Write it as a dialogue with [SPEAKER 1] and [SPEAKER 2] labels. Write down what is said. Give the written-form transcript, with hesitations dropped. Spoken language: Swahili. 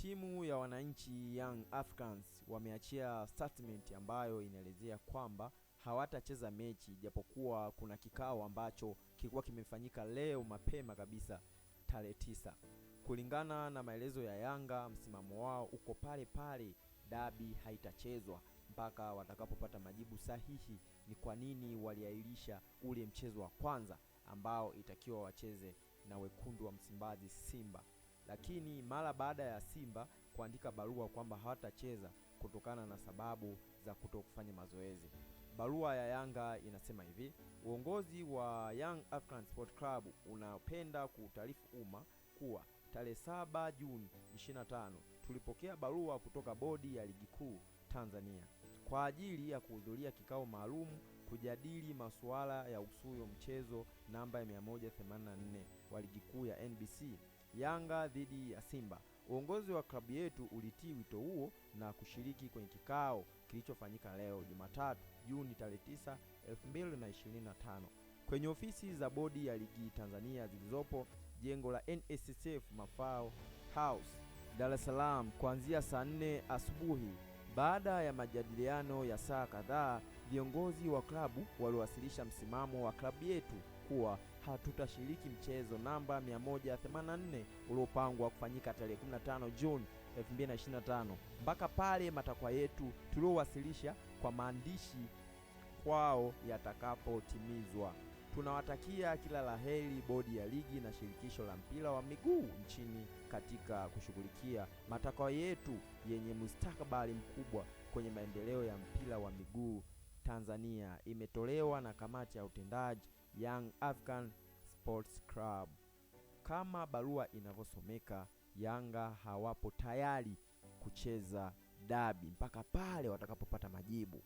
[SPEAKER 1] Timu ya wananchi Young Africans wameachia statement ambayo inaelezea kwamba hawatacheza mechi, japokuwa kuna kikao ambacho kilikuwa kimefanyika leo mapema kabisa tarehe 9. Kulingana na maelezo ya Yanga, msimamo wao uko pale pale, dabi haitachezwa mpaka watakapopata majibu sahihi ni kwa nini waliahirisha ule mchezo wa kwanza ambao itakiwa wacheze na wekundu wa Msimbazi Simba. Lakini mara baada ya Simba kuandika barua kwamba hawatacheza kutokana na sababu za kutokufanya mazoezi, barua ya Yanga inasema hivi: uongozi wa Young African Sport Club unapenda kuutaarifu umma kuwa tarehe 7 Juni 25 tulipokea barua kutoka bodi ya ligi kuu Tanzania kwa ajili ya kuhudhuria kikao maalum kujadili masuala ya usuyo mchezo namba ya 184 wa ligi kuu ya NBC Yanga dhidi ya Simba. Uongozi wa klabu yetu ulitii wito huo na kushiriki kwenye kikao kilichofanyika leo Jumatatu Juni tarehe 9, 2025 kwenye ofisi za bodi ya ligi Tanzania zilizopo jengo la NSSF Mafao House, Dar es Salaam kuanzia saa 4 asubuhi. Baada ya majadiliano ya saa kadhaa, viongozi wa klabu waliwasilisha msimamo wa klabu yetu kuwa hatutashiriki mchezo namba 184 uliopangwa kufanyika tarehe 15 Juni 2025 mpaka pale matakwa yetu tuliowasilisha kwa maandishi kwao yatakapotimizwa. Tunawatakia kila laheri bodi ya ligi na shirikisho la mpira wa miguu nchini katika kushughulikia matakwa yetu yenye mustakabali mkubwa kwenye maendeleo ya mpira wa miguu Tanzania. Imetolewa na kamati ya utendaji Young African Sports Club. Kama barua inavyosomeka, Yanga hawapo tayari kucheza dabi mpaka pale watakapopata majibu.